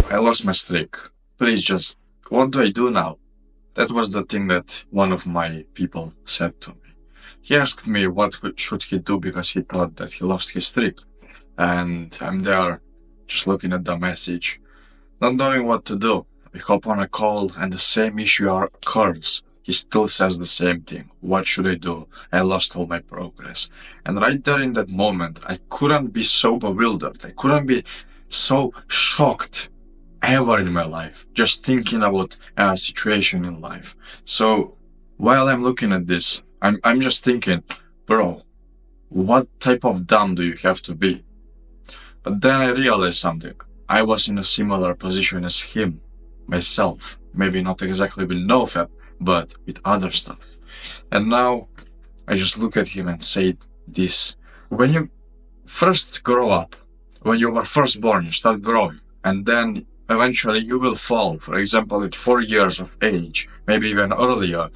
I lost my streak. Please just, what do I do now? That was the thing that one of my people said to me. He asked me what should he do because he thought that he lost his streak. And I'm there just looking at the message, not knowing what to do. We hop on a call and the same issue occurs. He still says the same thing. What should I do? I lost all my progress. And right there in that moment, I couldn't be so bewildered. I couldn't be so shocked ever in my life, just thinking about a situation in life. So while I'm looking at this, I'm just thinking, bro, what type of dumb do you have to be? But then I realized something. I was in a similar position as him, myself. Maybe not exactly with NoFap, but with other stuff. And now I just look at him and say this. When you first grow up, when you were first born, you start growing, and then eventually you will fall. For example, at 4 years of age, maybe even earlier,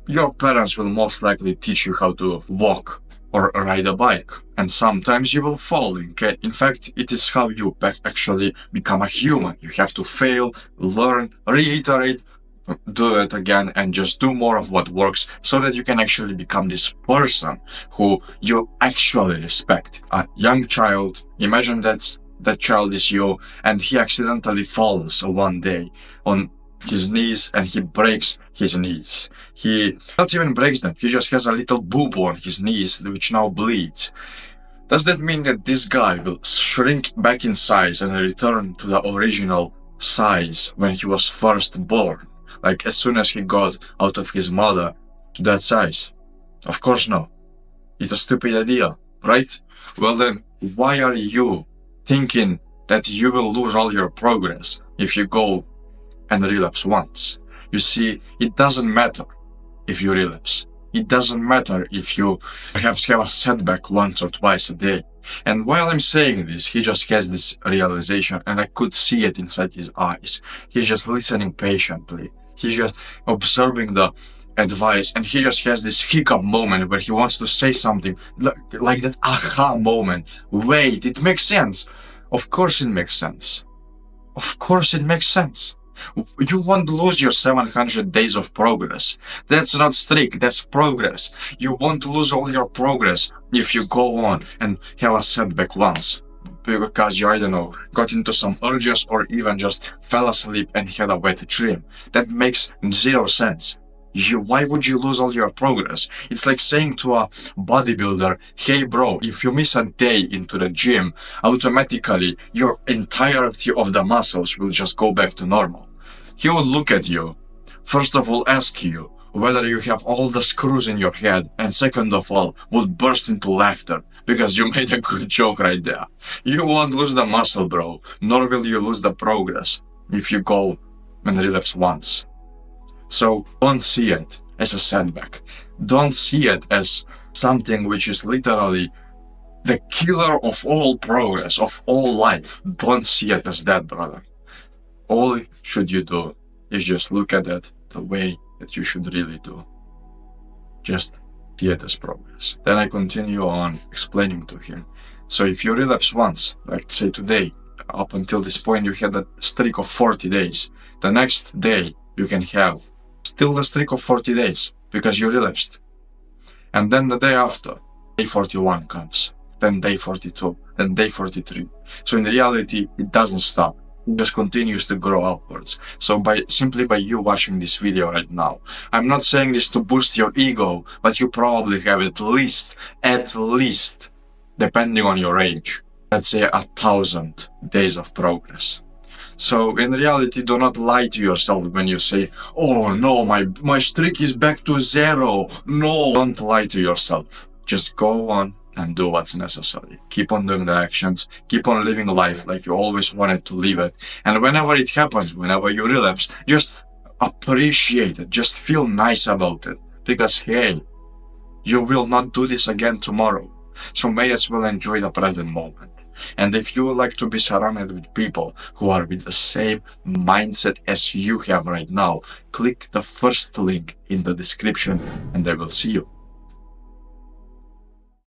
your parents will most likely teach you how to walk or ride a bike. And sometimes you will fall. In fact, it is how you actually become a human. You have to fail, learn, reiterate, do it again, and just do more of what works so that you can actually become this person who you actually respect. A young child, imagine that child is you, and he accidentally falls one day on his knees and he breaks his knees. He not even breaks them, he just has a little boo-boo on his knees which now bleeds. Does that mean that this guy will shrink back in size and return to the original size when he was first born? Like as soon as he got out of his mother to that size? Of course no. It's a stupid idea, right? Well then, why are you thinking that you will lose all your progress if you go and relapse once? You see, it doesn't matter if you relapse. It doesn't matter if you perhaps have a setback once or twice a day. And while I'm saying this, he just has this realization, and I could see it inside his eyes. He's just listening patiently. He's just observing the advice, and he just has this hiccup moment where he wants to say something, like that aha moment. Wait, it makes sense. Of course it makes sense. Of course it makes sense. You won't lose your 700 days of progress. That's not streak, that's progress. You won't lose all your progress if you go on and have a setback once. Because you, I don't know, got into some urges or even just fell asleep and had a wet dream. That makes zero sense. Why would you lose all your progress? It's like saying to a bodybuilder, hey bro, if you miss a day into the gym, automatically your entirety of the muscles will just go back to normal. He will look at you, first of all ask you whether you have all the screws in your head, and second of all would burst into laughter because you made a good joke right there. You won't lose the muscle, bro, nor will you lose the progress if you go and relapse once. So don't see it as a setback. Don't see it as something which is literally the killer of all progress, of all life. Don't see it as that, brother. All should you do is just look at it the way that you should really do. Just see it as progress. Then I continue on explaining to him. So if you relapse once, like say today, up until this point you had a streak of 40 days. The next day you can have still the streak of 40 days because you relapsed. And then the day after, day 41 comes, then day 42, then day 43. So in reality, it doesn't stop. It just continues to grow upwards. So simply by you watching this video right now, I'm not saying this to boost your ego, but you probably have at least, depending on your age, let's say 1,000 days of progress. So in reality, do not lie to yourself when you say, oh no, my streak is back to zero. No, don't lie to yourself. Just go on and do what's necessary. Keep on doing the actions. Keep on living life like you always wanted to live it. And whenever it happens, whenever you relapse, just appreciate it. Just feel nice about it. Because hey, you will not do this again tomorrow. So may as well enjoy the present moment. And if you would like to be surrounded with people who are with the same mindset as you have right now, click the first link in the description and I will see you.